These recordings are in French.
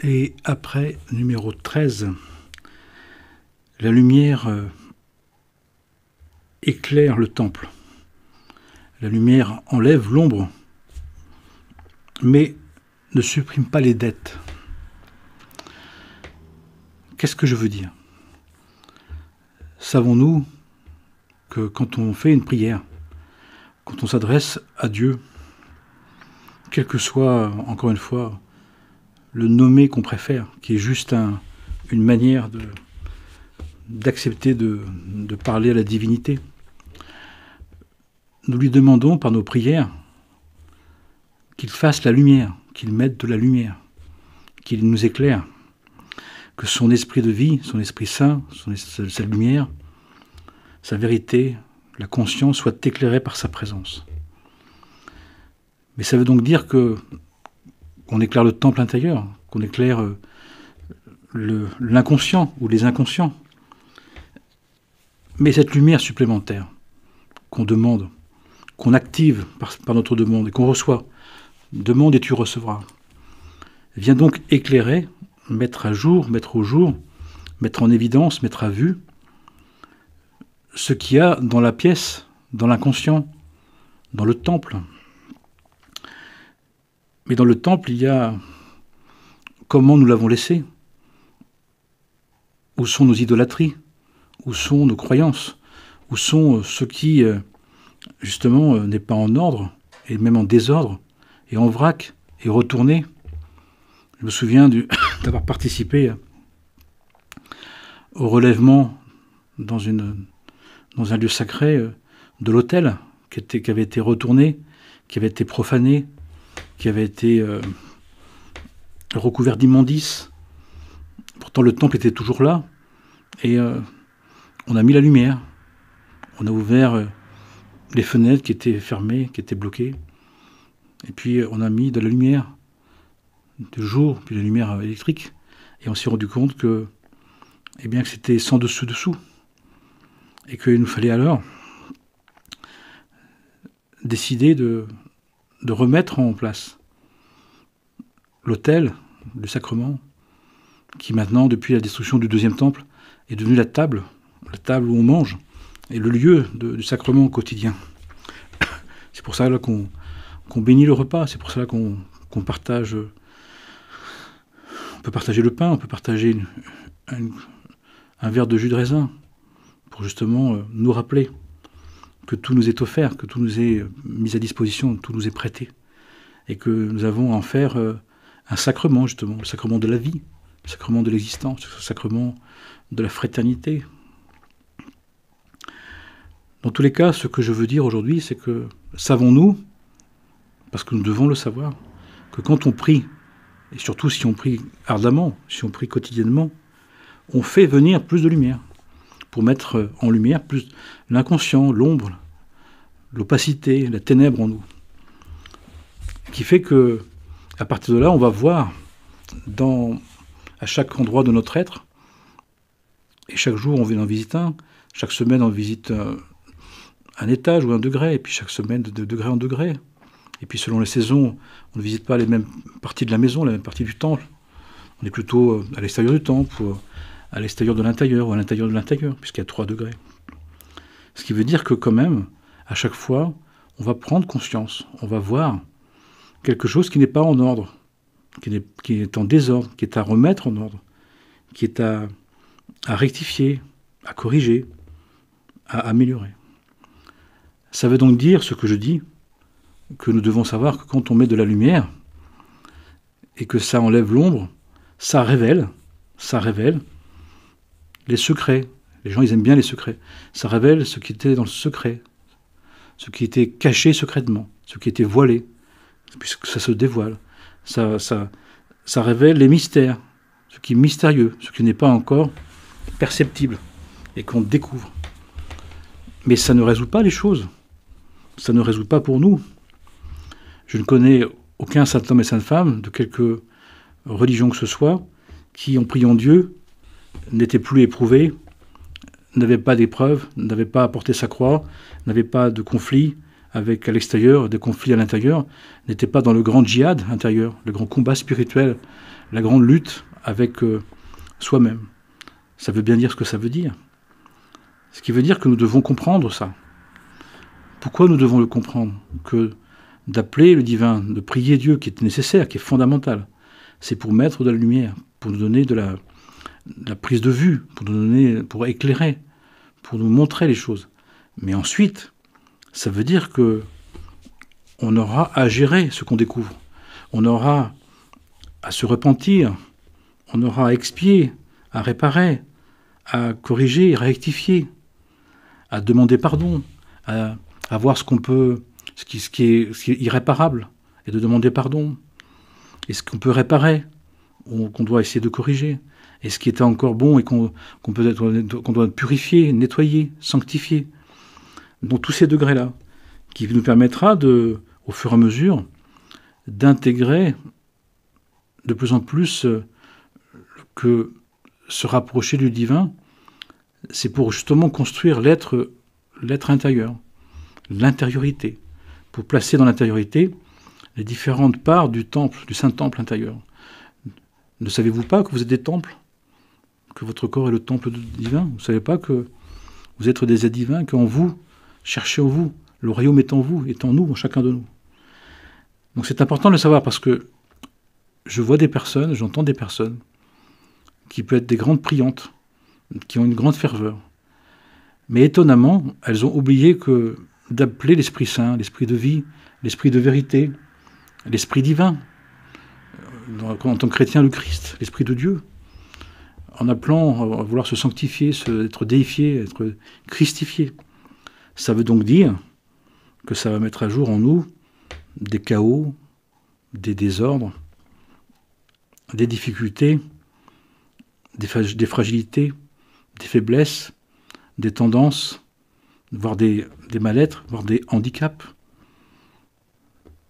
Et après, numéro 13, la lumière éclaire le temple. La lumière enlève l'ombre, mais ne supprime pas les dettes. Qu'est-ce que je veux dire? Savons-nous que quand on fait une prière, quand on s'adresse à Dieu, quel que soit, encore une fois, le nommé qu'on préfère, qui est juste une manière d'accepter de parler à la divinité, nous lui demandons par nos prières qu'il fasse la lumière, qu'il mette de la lumière, qu'il nous éclaire, que son esprit de vie, son esprit saint, sa lumière, sa vérité, la conscience soit éclairée par sa présence. Mais ça veut donc dire qu'on éclaire le temple intérieur, qu'on éclaire l'inconscient ou les inconscients. Mais cette lumière supplémentaire qu'on demande, qu'on active par notre demande et qu'on reçoit, demande et tu recevras, vient donc éclairer, mettre à jour, mettre au jour, mettre en évidence, mettre à vue ce qu'il y a dans la pièce, dans l'inconscient, dans le temple. Mais dans le temple, il y a comment nous l'avons laissé, où sont nos idolâtries, où sont nos croyances, où sont ce qui, justement, n'est pas en ordre, et même en désordre, et en vrac, et retourné. Je me souviens d'avoir participé au relèvement dans un lieu sacré de l'autel qui avait été retourné, qui avait été profané, qui avait été recouvert d'immondices. Pourtant, le temple était toujours là, et on a mis la lumière. On a ouvert les fenêtres qui étaient fermées, qui étaient bloquées, et puis on a mis de la lumière de jour, puis la lumière électrique, et on s'est rendu compte que c'était sans dessus-dessous, et qu'il nous fallait alors décider de remettre en place l'autel, le sacrement, qui maintenant, depuis la destruction du deuxième temple, est devenu la table où on mange, et le lieu du sacrement quotidien. C'est pour ça là qu'on bénit le repas, c'est pour ça qu'on partage. On peut partager le pain, on peut partager un verre de jus de raisin, pour justement nous rappeler que tout nous est offert, que tout nous est mis à disposition, tout nous est prêté, et que nous avons à en faire un sacrement, justement, le sacrement de la vie, le sacrement de l'existence, le sacrement de la fraternité. Dans tous les cas, ce que je veux dire aujourd'hui, c'est que savons-nous, parce que nous devons le savoir, que quand on prie, et surtout si on prie ardemment, si on prie quotidiennement, on fait venir plus de lumière, pour mettre en lumière plus l'inconscient, l'ombre, l'opacité, la ténèbre en nous. Qui fait que, à partir de là, on va voir à chaque endroit de notre être, et chaque jour on vient en visite un, chaque semaine on visite un étage ou un degré, et puis chaque semaine de degré en degré. Et puis selon les saisons, on ne visite pas les mêmes parties de la maison, les mêmes parties du temple. On est plutôt à l'extérieur du temple, ou à l'extérieur de l'intérieur, ou à l'intérieur de l'intérieur, puisqu'il y a 3 degrés. Ce qui veut dire que quand même, à chaque fois, on va prendre conscience, on va voir quelque chose qui n'est pas en ordre, qui est en désordre, qui est à remettre en ordre, qui est à rectifier, à corriger, à améliorer. Ça veut donc dire, ce que je dis, que nous devons savoir que quand on met de la lumière, et que ça enlève l'ombre, ça révèle les secrets. Les gens, ils aiment bien les secrets. Ça révèle ce qui était dans le secret, ce qui était caché secrètement, ce qui était voilé, puisque ça se dévoile. Ça révèle les mystères, ce qui est mystérieux, ce qui n'est pas encore perceptible, et qu'on découvre. Mais ça ne résout pas les choses. Ça ne résout pas pour nous. Je ne connais aucun saint homme et sainte femme, de quelque religion que ce soit, qui, en priant Dieu, n'était plus éprouvé, n'avait pas d'épreuve, n'avait pas à porter sa croix, n'avait pas de conflit avec à l'extérieur, des conflits à l'intérieur, n'était pas dans le grand djihad intérieur, le grand combat spirituel, la grande lutte avec soi-même. Ça veut bien dire ce que ça veut dire. Ce qui veut dire que nous devons comprendre ça. Pourquoi nous devons le comprendre? Que d'appeler le divin, de prier Dieu, qui est nécessaire, qui est fondamental, c'est pour mettre de la lumière, pour nous donner de la prise de vue, pour éclairer, pour nous montrer les choses. Mais ensuite, ça veut dire que on aura à gérer ce qu'on découvre. On aura à se repentir, on aura à expier, à réparer, à corriger, à rectifier, à demander pardon, à voir ce qui est irréparable, et de demander pardon, et ce qu'on peut réparer, ou qu'on doit essayer de corriger, et ce qui était encore bon et qu'on doit purifier, nettoyer, sanctifier. Donc tous ces degrés-là, qui nous permettra au fur et à mesure, d'intégrer de plus en plus que se rapprocher du divin, c'est pour justement construire l'être intérieur, l'intériorité, pour placer dans l'intériorité les différentes parts du temple, du Saint-Temple intérieur. Ne savez-vous pas que vous êtes des temples? Que votre corps est le temple divin? Vous ne savez pas que vous êtes des êtres divins, qu'en vous, cherchez en vous, le royaume est en vous, est en nous, en chacun de nous. Donc c'est important de le savoir parce que je vois des personnes, j'entends des personnes qui peuvent être des grandes priantes, qui ont une grande ferveur. Mais étonnamment, elles ont oublié d'appeler l'Esprit Saint, l'Esprit de vie, l'Esprit de vérité, l'Esprit divin, en tant que chrétien, le Christ, l'Esprit de Dieu, en appelant à vouloir se sanctifier, être déifié, être christifié. Ça veut donc dire que ça va mettre à jour en nous des chaos, des désordres, des difficultés, des fragilités, des faiblesses, des tendances, voire des mal-être, voire des handicaps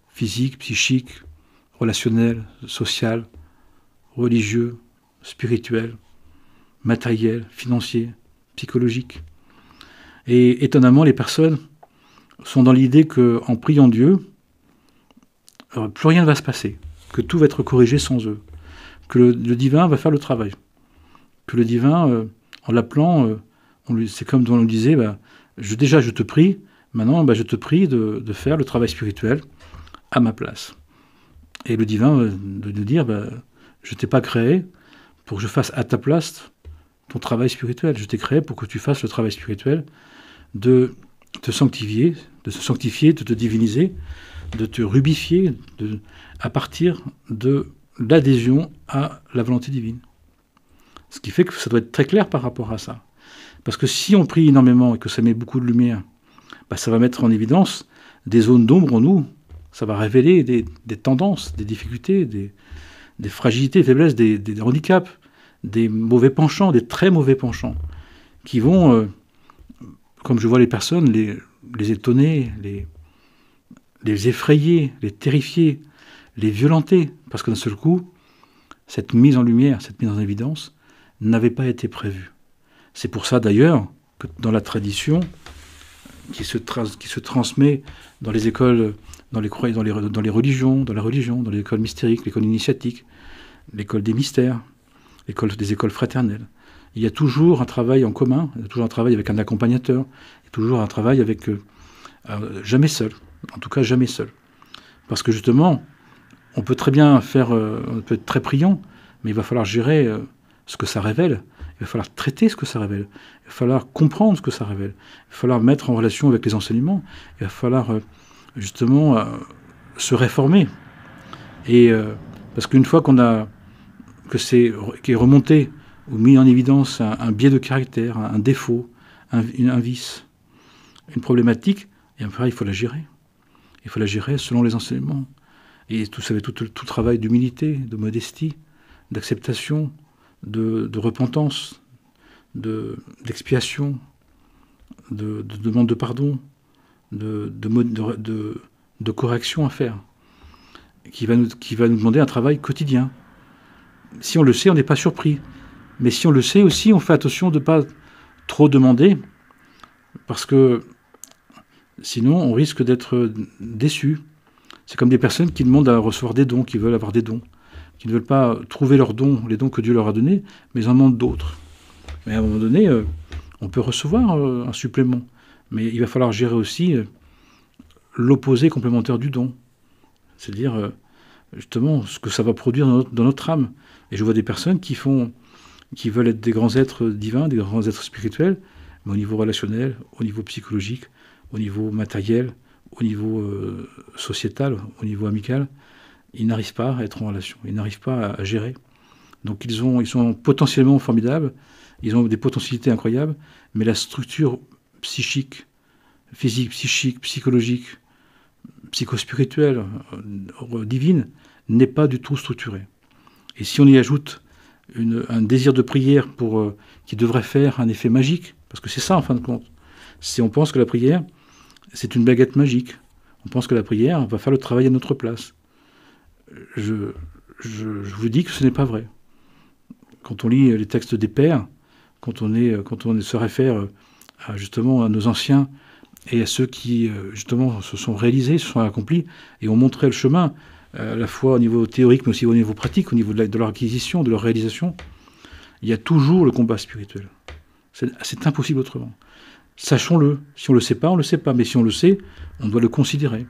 physiques, psychiques, relationnels, sociaux, religieux, spirituels, matériels, financiers, psychologiques. Et étonnamment, les personnes sont dans l'idée qu'en priant Dieu, plus rien ne va se passer, que tout va être corrigé sans eux, que le divin va faire le travail, que le divin, en l'appelant, c'est comme on disait, déjà je te prie, maintenant je te prie de faire le travail spirituel à ma place. Et le divin de dire, je ne t'ai pas créé pour que je fasse à ta place ton travail spirituel, je t'ai créé pour que tu fasses le travail spirituel de te sanctifier, de te diviniser, de te rubifier à partir de l'adhésion à la volonté divine. Ce qui fait que ça doit être très clair par rapport à ça. Parce que si on prie énormément et que ça met beaucoup de lumière, ça va mettre en évidence des zones d'ombre en nous, ça va révéler des tendances, des difficultés, des fragilités, des faiblesses, des handicaps, des mauvais penchants, des très mauvais penchants, qui vont, comme je vois les personnes, les étonner, les effrayer, les terrifier, les violenter, parce que d'un seul coup, cette mise en lumière, cette mise en évidence, n'avait pas été prévue. C'est pour ça d'ailleurs que dans la tradition qui se transmet dans les écoles, dans les religions, dans les écoles mystériques, l'école initiatique, l'école des mystères, des écoles fraternelles, il y a toujours un travail en commun, il y a toujours un travail avec un accompagnateur, il y a toujours un travail avec jamais seul, en tout cas jamais seul. Parce que justement, on peut très bien on peut être très priant, mais il va falloir gérer ce que ça révèle, il va falloir traiter ce que ça révèle, il va falloir comprendre ce que ça révèle, il va falloir mettre en relation avec les enseignements, il va falloir justement se réformer. Et parce qu'une fois qui est remonté ou mis en évidence un biais de caractère, un défaut, un vice, une problématique, et après il faut la gérer. Il faut la gérer selon les enseignements. Et tout travail d'humilité, de modestie, d'acceptation, de repentance, d'expiation, de demande de pardon, de correction à faire, qui va nous demander un travail quotidien. Si on le sait, on n'est pas surpris. Mais si on le sait aussi, on fait attention de ne pas trop demander, parce que sinon on risque d'être déçu. C'est comme des personnes qui demandent à recevoir des dons, qui veulent avoir des dons, qui ne veulent pas trouver leurs dons, les dons que Dieu leur a donnés, mais ils en demandent d'autres. Mais à un moment donné, on peut recevoir un supplément, mais il va falloir gérer aussi l'opposé complémentaire du don, c'est-à-dire justement ce que ça va produire dans notre âme. Et je vois des personnes qui veulent être des grands êtres divins, des grands êtres spirituels, mais au niveau relationnel, au niveau psychologique, au niveau matériel, au niveau sociétal, au niveau amical, ils n'arrivent pas à être en relation, ils n'arrivent pas à gérer. Donc ils sont potentiellement formidables, ils ont des potentialités incroyables, mais la structure psychique, physique, psychique, psychologique, psychospirituelle, divine, n'est pas du tout structurée. Et si on y ajoute un désir de prière qui devrait faire un effet magique, parce que c'est ça en fin de compte, on pense que la prière, c'est une baguette magique. On pense que la prière va faire le travail à notre place. Je vous dis que ce n'est pas vrai. Quand on lit les textes des pères, quand on se réfère justement à nos anciens et à ceux qui justement se sont réalisés, se sont accomplis et ont montré le chemin, à la fois au niveau théorique mais aussi au niveau pratique, au niveau de leur acquisition, de leur réalisation, il y a toujours le combat spirituel. C'est impossible autrement. Sachons-le. Si on ne le sait pas, on ne le sait pas. Mais si on le sait, on doit le considérer.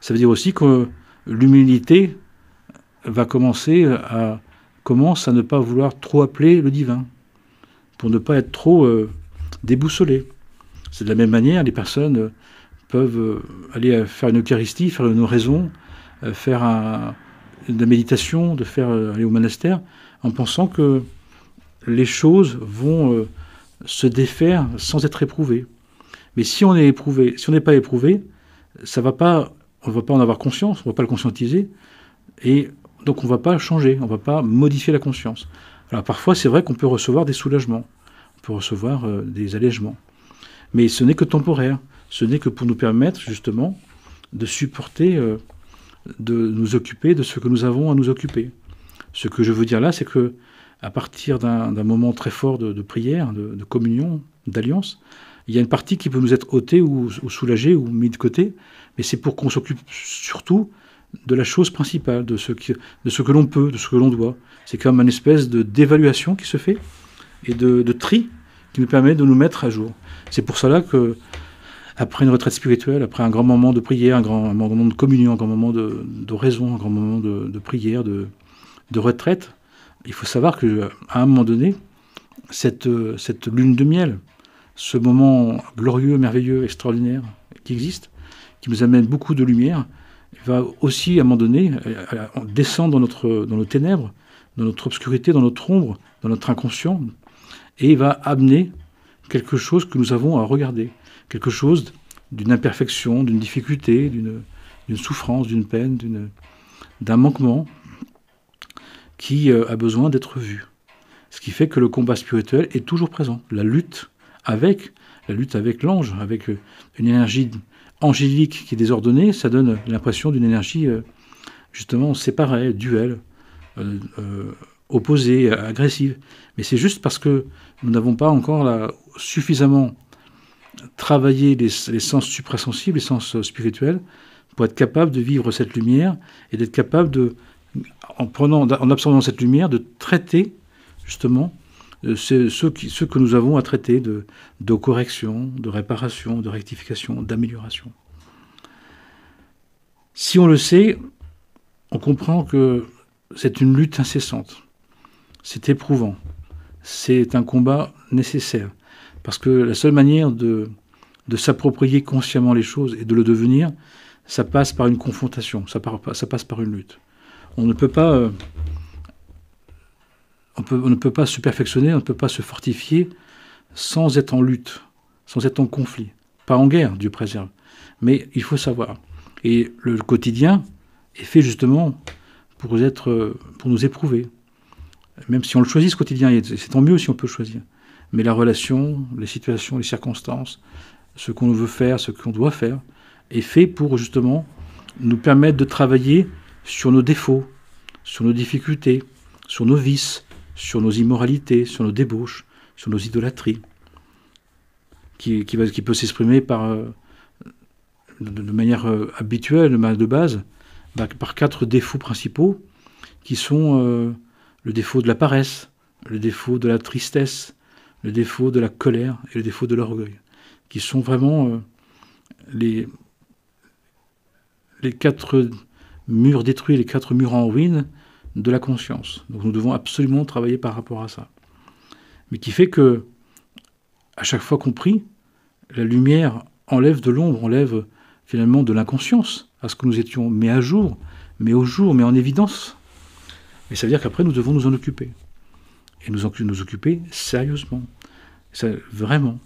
Ça veut dire aussi que l'humilité commence à ne pas vouloir trop appeler le divin, pour ne pas être trop déboussolé. C'est de la même manière, les personnes peuvent aller faire une eucharistie, faire une oraison, faire de la méditation, aller au monastère, en pensant que les choses vont se défaire sans être éprouvées. Mais si on est éprouvé, si on n'est pas éprouvé, on ne va pas en avoir conscience, on ne va pas le conscientiser, et donc on ne va pas changer, on ne va pas modifier la conscience. Alors parfois c'est vrai qu'on peut recevoir des soulagements, on peut recevoir des allègements, mais ce n'est que temporaire, ce n'est que pour nous permettre justement de supporter, de nous occuper de ce que nous avons à nous occuper. Ce que je veux dire là, c'est que à partir d'un moment très fort de prière, de communion, d'alliance, il y a une partie qui peut nous être ôtée ou soulagée ou mise de côté, mais c'est pour qu'on s'occupe surtout de la chose principale, de ce que l'on peut, de ce que l'on doit. C'est comme une espèce d'évaluation qui se fait et de tri qui nous permet de nous mettre à jour. C'est pour cela que après une retraite spirituelle, après un grand moment de prière, un grand moment de communion, un grand moment d'oraison, un grand moment de prière, de retraite, il faut savoir qu'à un moment donné, cette lune de miel, ce moment glorieux, merveilleux, extraordinaire qui existe, qui nous amène beaucoup de lumière, va aussi, à un moment donné, descendre dans nos ténèbres, dans notre obscurité, dans notre ombre, dans notre inconscient, et va amener quelque chose que nous avons à regarder, quelque chose d'une imperfection, d'une difficulté, d'une souffrance, d'une peine, d'un manquement, qui a besoin d'être vu. Ce qui fait que le combat spirituel est toujours présent. La lutte avec l'ange, avec une énergie angélique qui est désordonnée, ça donne l'impression d'une énergie justement séparée, duelle, opposée, agressive. Mais c'est juste parce que nous n'avons pas encore suffisamment travaillé les sens suprasensibles, les sens spirituels, pour être capable de vivre cette lumière et d'être capable en absorbant cette lumière, de traiter justement ce que nous avons à traiter de correction, de réparation, de rectification, d'amélioration. Si on le sait, on comprend que c'est une lutte incessante. C'est éprouvant. C'est un combat nécessaire. Parce que la seule manière de s'approprier consciemment les choses et de le devenir, ça passe par une confrontation, ça passe par une lutte. On ne peut pas se perfectionner, on ne peut pas se fortifier sans être en lutte, sans être en conflit. Pas en guerre, Dieu préserve. Mais il faut savoir. Et le quotidien est fait justement pour nous éprouver. Même si on le choisit, ce quotidien, c'est tant mieux si on peut choisir. Mais la relation, les situations, les circonstances, ce qu'on veut faire, ce qu'on doit faire, est fait pour justement nous permettre de travailler sur nos défauts, sur nos difficultés, sur nos vices, sur nos immoralités, sur nos débauches, sur nos idolâtries, qui peut s'exprimer de manière habituelle, de base, par 4 défauts principaux qui sont le défaut de la paresse, le défaut de la tristesse, le défaut de la colère et le défaut de l'orgueil, qui sont vraiment les 4 murs détruits, les 4 murs en ruine de la conscience. Donc nous devons absolument travailler par rapport à ça. Mais qui fait que, à chaque fois qu'on prie, la lumière enlève de l'ombre, enlève finalement de l'inconscience à ce que nous étions, mais à jour, mais au jour, mais en évidence. Et ça veut dire qu'après, nous devons nous en occuper. Et nous occuper sérieusement. Ça, vraiment.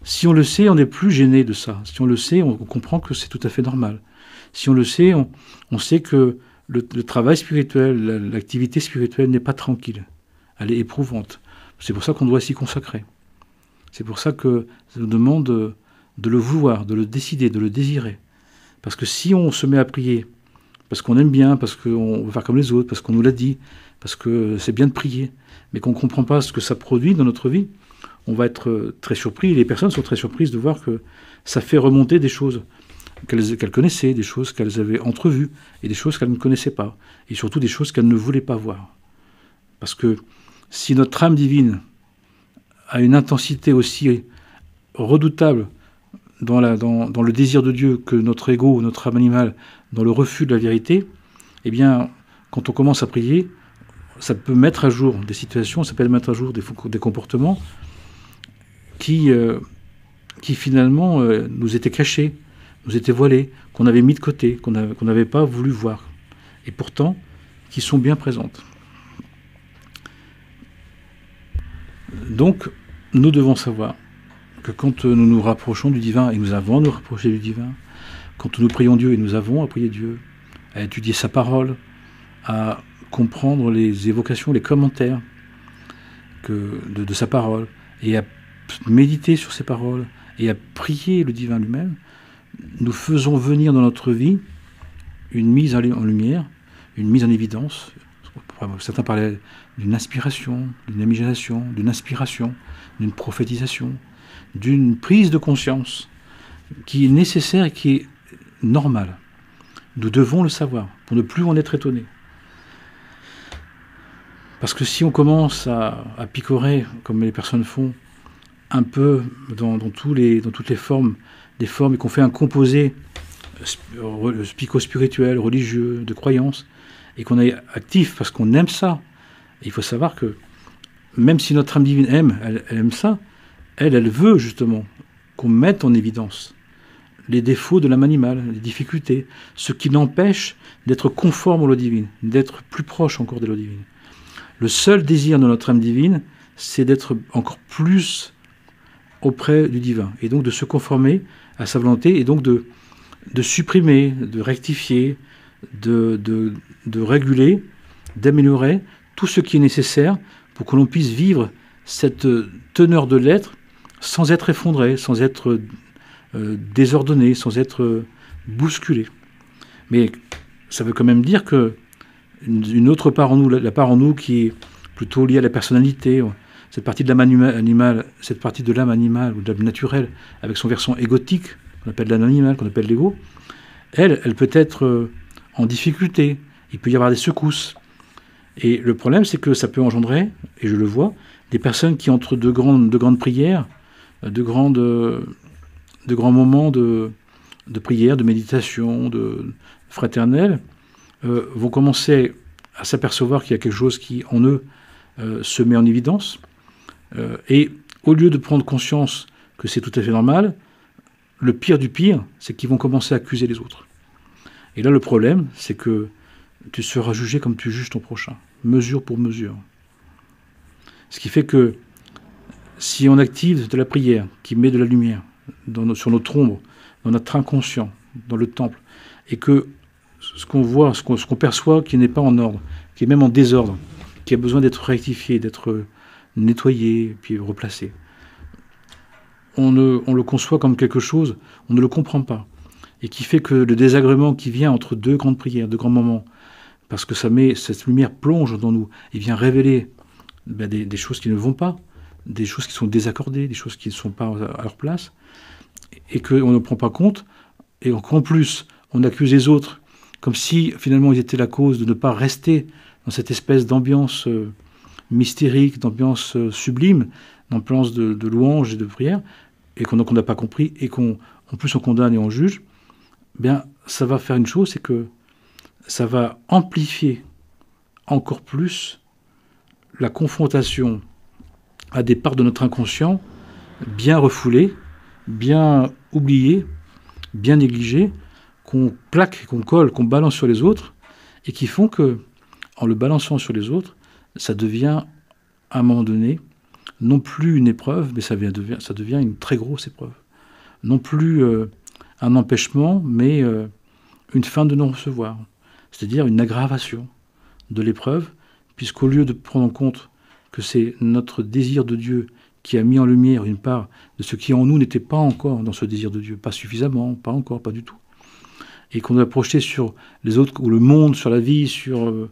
Si on le sait, on n'est plus gêné de ça. Si on le sait, on comprend que c'est tout à fait normal. Si on le sait, on sait que le travail spirituel, l'activité spirituelle n'est pas tranquille. Elle est éprouvante. C'est pour ça qu'on doit s'y consacrer. C'est pour ça que ça nous demande de le vouloir, de le décider, de le désirer. Parce que si on se met à prier, parce qu'on aime bien, parce qu'on veut faire comme les autres, parce qu'on nous l'a dit, parce que c'est bien de prier, mais qu'on ne comprend pas ce que ça produit dans notre vie, on va être très surpris. Les personnes sont très surprises de voir que ça fait remonter des choses qu'elles connaissaient, des choses qu'elles avaient entrevues, et des choses qu'elles ne connaissaient pas, et surtout des choses qu'elles ne voulaient pas voir. Parce que si notre âme divine a une intensité aussi redoutable dans le désir de Dieu que notre ego, notre âme animale, dans le refus de la vérité, eh bien, quand on commence à prier, ça peut mettre à jour des situations, ça peut mettre à jour des comportements qui finalement nous étaient cachés, nous étaient voilés, qu'on avait mis de côté, qu'on n'avait pas voulu voir, et pourtant qui sont bien présentes. Donc, nous devons savoir que quand nous nous rapprochons du divin, et nous avons à nous rapprocher du divin, quand nous prions Dieu, et nous avons à prier Dieu, à étudier sa parole, à comprendre les évocations, les commentaires de sa parole, et à méditer sur ses paroles, et à prier le divin lui-même, nous faisons venir dans notre vie une mise en lumière, une mise en évidence. Certains parlaient d'une inspiration, d'une imagination, d'une inspiration, d'une prophétisation, d'une prise de conscience qui est nécessaire et qui est normale. Nous devons le savoir pour ne plus en être étonnés. Parce que si on commence à picorer, comme les personnes font, un peu dans toutes les formes, et qu'on fait un composé psycho-spirituel, religieux, de croyance, et qu'on est actif parce qu'on aime ça. Et il faut savoir que même si notre âme divine aime, elle aime ça, elle veut justement qu'on mette en évidence les défauts de l'âme animale, les difficultés, ce qui l'empêche d'être conforme aux lois divines, d'être plus proche encore des lois divines. Le seul désir de notre âme divine, c'est d'être encore plus auprès du divin, et donc de se conformer à sa volonté, et donc de supprimer, de rectifier, de réguler, d'améliorer tout ce qui est nécessaire pour que l'on puisse vivre cette teneur de l'être sans être effondré, sans être désordonné, sans être bousculé. Mais ça veut quand même dire que une autre part en nous, la part en nous qui est plutôt liée à la personnalité, cette partie de l'âme animale, cette partie de l'âme animale ou de l'âme naturelle, avec son versant égotique, qu'on appelle l'âme animale, qu'on appelle l'ego, elle peut être en difficulté. Il peut y avoir des secousses. Et le problème, c'est que ça peut engendrer, et je le vois, des personnes qui, entre de grandes prières, de grands moments de prière, de méditation, de fraternelle, vont commencer à s'apercevoir qu'il y a quelque chose qui, en eux, se met en évidence. Et au lieu de prendre conscience que c'est tout à fait normal, le pire du pire, c'est qu'ils vont commencer à accuser les autres. Et là, le problème, c'est que tu seras jugé comme tu juges ton prochain, mesure pour mesure. Ce qui fait que si on active de la prière qui met de la lumière sur notre ombre, dans notre inconscient, dans le temple, et que ce qu'on voit, ce qu'on perçoit qui n'est pas en ordre, qui est même en désordre, qui a besoin d'être rectifié, d'être nettoyé, puis replacé, on le conçoit comme quelque chose, on ne le comprend pas, et qui fait que le désagrément qui vient entre deux grandes prières, deux grands moments, parce que cette lumière plonge dans nous et vient révéler des choses qui ne vont pas, des choses qui sont désaccordées, des choses qui ne sont pas à leur place, et qu'on ne prend pas compte, et qu'en plus, on accuse les autres, comme si finalement ils étaient la cause de ne pas rester dans cette espèce d'ambiance mystérique, d'ambiance sublime, d'ambiance de louange et de prière, et qu'on n'a pas compris, et qu'en plus on condamne et on juge, bien, ça va faire une chose, c'est que ça va amplifier encore plus la confrontation à des parts de notre inconscient bien refoulées, bien oubliées, bien négligées, qu'on plaque, qu'on colle, qu'on balance sur les autres, et qui font que, en le balançant sur les autres, ça devient, à un moment donné, non plus une épreuve, mais ça devient une très grosse épreuve. Non plus un empêchement, mais une fin de non-recevoir. C'est-à-dire une aggravation de l'épreuve, puisqu'au lieu de prendre en compte que c'est notre désir de Dieu qui a mis en lumière une part de ce qui en nous n'était pas encore dans ce désir de Dieu, pas suffisamment, pas encore, pas du tout, et qu'on a projeté sur les autres, ou le monde, sur la vie, sur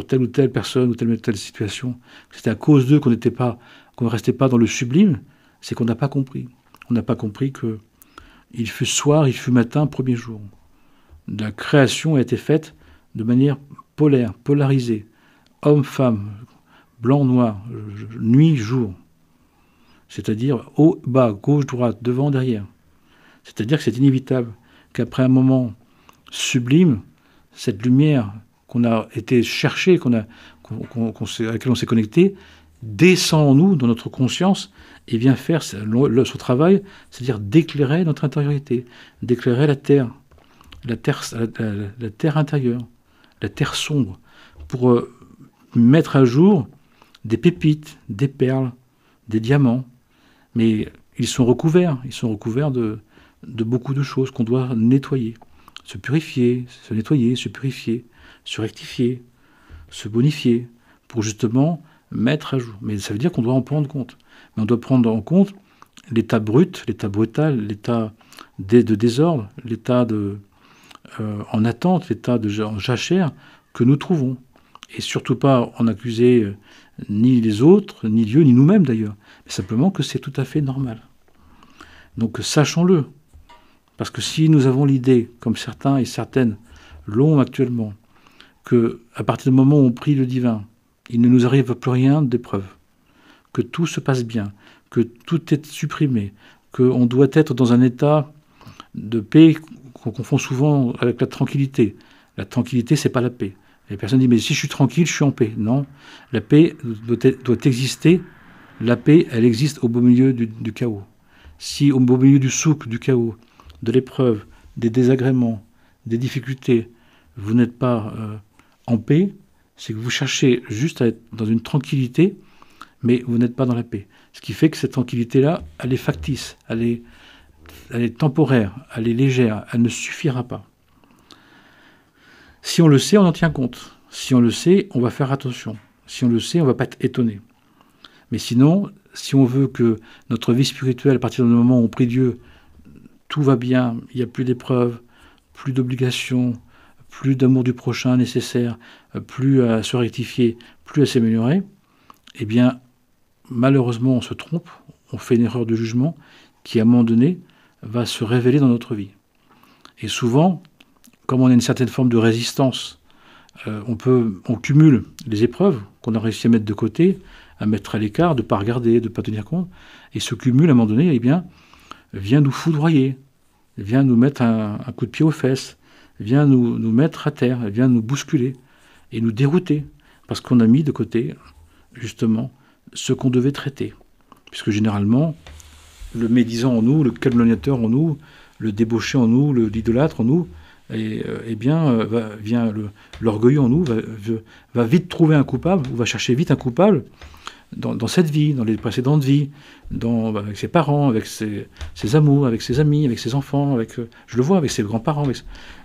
telle ou telle personne ou telle situation, c'était à cause d'eux qu'on ne restait pas dans le sublime, c'est qu'on n'a pas compris. On n'a pas compris que il fut soir, il fut matin, premier jour. La création a été faite de manière polaire, polarisée. Homme, femme, blanc, noir, nuit, jour. C'est-à-dire haut, bas, gauche, droite, devant, derrière. C'est-à-dire que c'est inévitable qu'après un moment sublime, cette lumière qu'on a été chercher, à laquelle on s'est connecté, descend en nous, dans notre conscience, et vient faire son travail, c'est-à-dire d'éclairer notre intériorité, d'éclairer la terre intérieure, la terre sombre, pour mettre à jour des pépites, des perles, des diamants. Mais ils sont recouverts de beaucoup de choses qu'on doit nettoyer, se purifier, se nettoyer, se purifier, se rectifier, se bonifier, pour justement mettre à jour. Mais ça veut dire qu'on doit en prendre compte. Mais on doit prendre en compte l'état brut, l'état brutal, l'état de désordre, l'état en attente, l'état de jachère que nous trouvons. Et surtout pas en accuser ni les autres, ni Dieu, ni nous-mêmes d'ailleurs. Mais simplement que c'est tout à fait normal. Donc sachons-le. Parce que si nous avons l'idée, comme certains et certaines l'ont actuellement, qu'à partir du moment où on prie le divin, il ne nous arrive plus rien d'épreuve, que tout se passe bien, que tout est supprimé, qu'on doit être dans un état de paix qu'on confond souvent avec la tranquillité. La tranquillité, c'est pas la paix. Les personnes disent, mais si je suis tranquille, je suis en paix. Non, la paix doit exister. La paix, elle existe au beau milieu du chaos. Si au beau milieu du souk, du chaos, de l'épreuve, des désagréments, des difficultés, vous n'êtes pas en paix, c'est que vous cherchez juste à être dans une tranquillité, mais vous n'êtes pas dans la paix. Ce qui fait que cette tranquillité-là, elle est factice, elle est temporaire, elle est légère, elle ne suffira pas. Si on le sait, on en tient compte. Si on le sait, on va faire attention. Si on le sait, on ne va pas être étonné. Mais sinon, si on veut que notre vie spirituelle, à partir du moment où on prie Dieu, tout va bien, il n'y a plus d'épreuves, plus d'obligations, plus d'amour du prochain nécessaire, plus à se rectifier, plus à s'améliorer, eh bien, malheureusement, on se trompe, on fait une erreur de jugement qui, à un moment donné, va se révéler dans notre vie. Et souvent, comme on a une certaine forme de résistance, on cumule les épreuves qu'on a réussi à mettre de côté, à mettre à l'écart, de ne pas regarder, de ne pas tenir compte, et ce cumul, à un moment donné, eh bien, vient nous foudroyer, vient nous mettre un coup de pied aux fesses, vient nous mettre à terre, vient nous bousculer et nous dérouter, parce qu'on a mis de côté, justement, ce qu'on devait traiter. Puisque généralement, le médisant en nous, le calomniateur en nous, le débauché en nous, l'idolâtre en nous, l'orgueilleux en nous va vite trouver un coupable, ou va chercher vite un coupable dans cette vie, dans les précédentes vies, avec ses parents, avec ses amours, avec ses amis, avec ses enfants, je le vois avec ses grands-parents.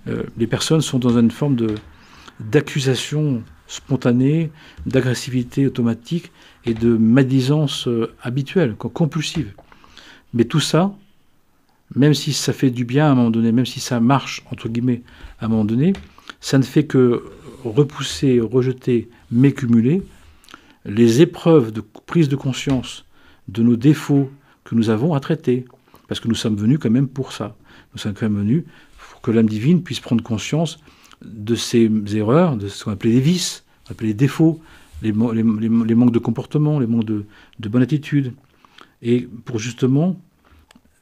Les personnes sont dans une forme d'accusation spontanée, d'agressivité automatique et de médisance habituelle, compulsive. Mais tout ça, même si ça fait du bien à un moment donné, même si ça marche, entre guillemets, à un moment donné, ça ne fait que repousser, rejeter, m'écumuler les épreuves de prise de conscience de nos défauts que nous avons à traiter. Parce que nous sommes venus quand même pour ça. Nous sommes quand même venus pour que l'âme divine puisse prendre conscience de ces erreurs, de ce qu'on appelait les vices, on appelait les défauts, les manques de comportement, les manques de bonne attitude, et pour justement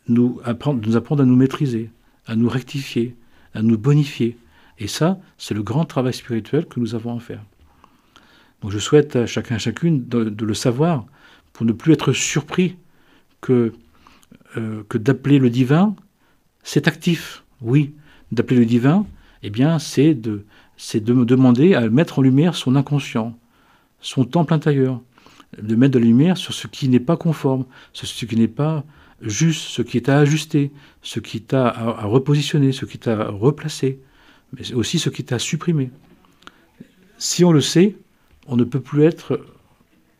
nous apprendre à nous maîtriser, à nous rectifier, à nous bonifier. Et ça, c'est le grand travail spirituel que nous avons à faire. Donc je souhaite à chacun et chacune de le savoir, pour ne plus être surpris que d'appeler le divin, c'est actif. Oui, d'appeler le divin, eh bien, c'est de me demander à mettre en lumière son inconscient, son temple intérieur, de mettre de la lumière sur ce qui n'est pas conforme, sur ce qui n'est pas juste, ce qui est à ajuster, ce qui est à repositionner, ce qui est à replacer, mais aussi ce qui est à supprimer. Si on le sait, on ne peut plus être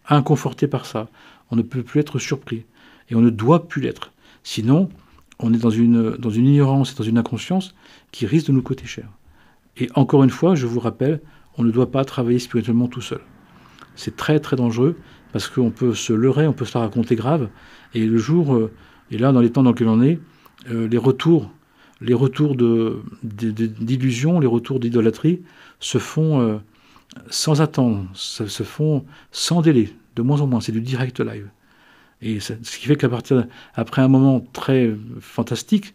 inconforté par ça, on ne peut plus être surpris, et on ne doit plus l'être. Sinon, on est dans une ignorance et dans une inconscience qui risque de nous coûter cher. Et encore une fois, je vous rappelle, on ne doit pas travailler spirituellement tout seul. C'est très très dangereux, parce qu'on peut se leurrer, on peut se la raconter grave, et le jour, et là dans les temps dans lesquels on est, les retours d'illusions, les retours d'idolâtrie se font sans attendre, se font sans délai, de moins en moins, c'est du direct live. Et ce qui fait après un moment très fantastique,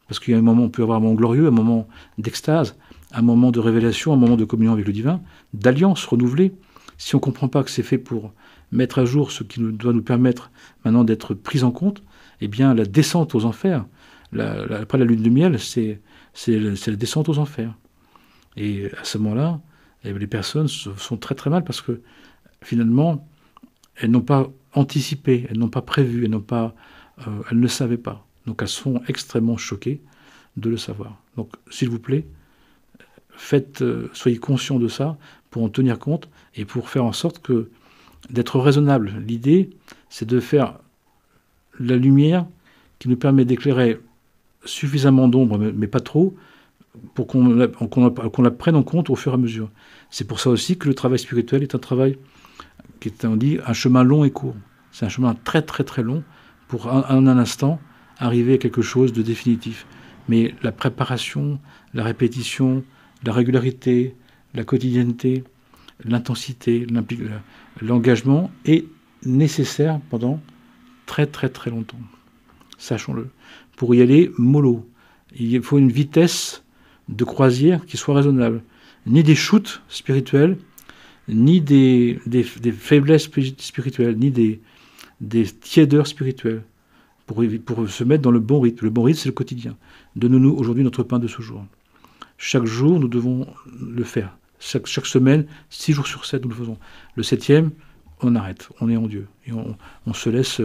parce qu'il y a un moment, on peut avoir un moment glorieux, un moment d'extase, un moment de révélation, un moment de communion avec le divin, d'alliance renouvelée. Si on ne comprend pas que c'est fait pour mettre à jour ce qui doit nous permettre maintenant d'être pris en compte, eh bien la descente aux enfers, après la lune de miel, c'est la descente aux enfers. Et à ce moment-là, les personnes sont très très mal, parce que finalement, elles n'ont pas anticipé, elles n'ont pas prévu, elles ne savaient pas. Donc elles sont extrêmement choquées de le savoir. Donc s'il vous plaît, soyez conscients de ça pour en tenir compte et pour faire en sorte d'être raisonnable. L'idée, c'est de faire la lumière qui nous permet d'éclairer suffisamment d'ombre, mais pas trop, pour qu'on la prenne en compte au fur et à mesure. C'est pour ça aussi que le travail spirituel est un travail qui est, on dit, un chemin long et court. C'est un chemin très très très long pour en un instant arriver à quelque chose de définitif. Mais la préparation, la répétition, la régularité, la quotidienneté, l'intensité, l'engagement est nécessaire pendant très très très longtemps. Sachons-le. Pour y aller mollo, il faut une vitesse de croisière qui soit raisonnable. Ni des shoots spirituels, ni des faiblesses spirituelles, ni des tiédeurs spirituelles, pour se mettre dans le bon rythme. Le bon rythme, c'est le quotidien. Donnons-nous aujourd'hui notre pain de ce jour. Chaque jour, nous devons le faire. Chaque semaine, 6 jours sur 7, nous le faisons. Le 7e, on arrête, on est en Dieu. Et on se laisse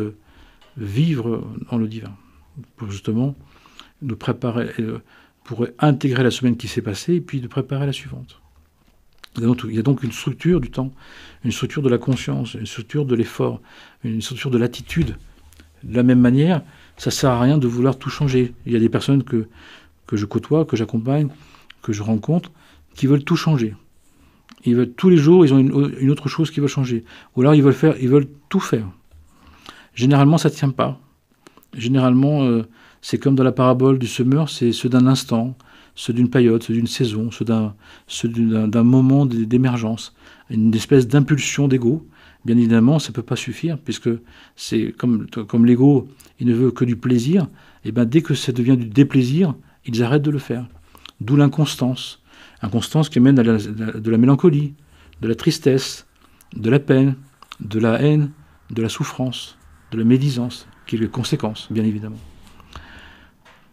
vivre dans le divin, pour justement nous préparer, pour intégrer la semaine qui s'est passée, et puis de préparer la suivante. Il y a donc une structure du temps, une structure de la conscience, une structure de l'effort, une structure de l'attitude. De la même manière, ça ne sert à rien de vouloir tout changer. Il y a des personnes que je côtoie, que j'accompagne, que je rencontre, qui veulent tout changer. Tous les jours, ils ont une autre chose qu'ils veulent changer. Ou alors, ils veulent tout faire. Généralement, ça ne tient pas. Généralement, c'est comme dans la parabole du semeur, c'est ceux d'un instant, ceux d'une période, ceux d'une saison, ceux d'un moment d'émergence, une espèce d'impulsion d'ego. Bien évidemment, ça ne peut pas suffire, puisque c'est comme l'ego, il ne veut que du plaisir, et bien dès que ça devient du déplaisir, ils arrêtent de le faire. D'où l'inconstance. Inconstance qui mène à de la mélancolie, de la tristesse, de la peine, de la haine, de la souffrance, de la médisance, qui est les conséquences, bien évidemment.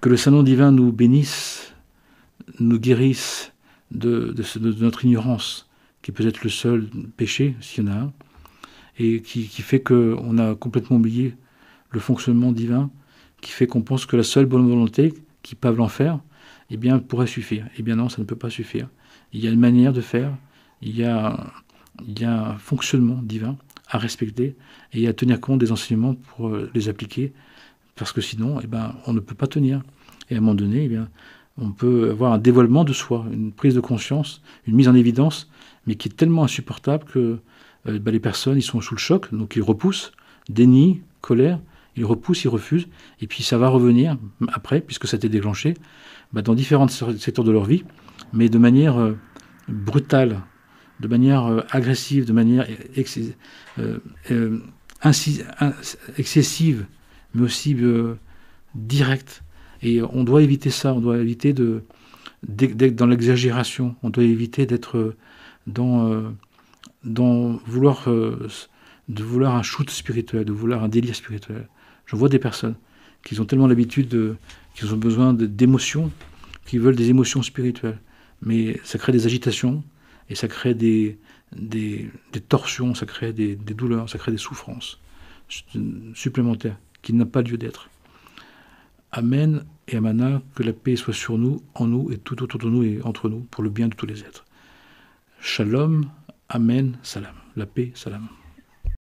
Que le Saint-Nom divin nous bénisse, nous guérisse de notre ignorance, qui peut être le seul péché, s'il y en a un, et qui fait qu'on a complètement oublié le fonctionnement divin, qui fait qu'on pense que la seule bonne volonté qui pave l'enfer, eh bien, pourrait suffire. Eh bien non, ça ne peut pas suffire. Il y a une manière de faire, il y a un fonctionnement divin à respecter et à tenir compte des enseignements pour les appliquer, parce que sinon, eh ben, on ne peut pas tenir. Et à un moment donné, eh bien, on peut avoir un dévoilement de soi, une prise de conscience, une mise en évidence, mais qui est tellement insupportable que les personnes, ils sont sous le choc, donc ils repoussent, déni, colère, ils repoussent, ils refusent, et puis ça va revenir après, puisque ça a été déclenché, dans différents secteurs de leur vie, mais de manière brutale, de manière agressive, de manière excessive, mais aussi directe. Et on doit éviter ça, on doit éviter d'être dans l'exagération, on doit éviter d'être dans vouloir un shoot spirituel, de vouloir un délire spirituel. Je vois des personnes qui ont tellement l'habitude, qui ont besoin d'émotions, qui veulent des émotions spirituelles. Mais ça crée des agitations, et ça crée des torsions, ça crée des douleurs, ça crée des souffrances supplémentaires qui n'ont pas lieu d'être. Amen et Amana, que la paix soit sur nous, en nous et tout autour de nous et entre nous, pour le bien de tous les êtres. Shalom, Amen, Salam. La paix, Salam.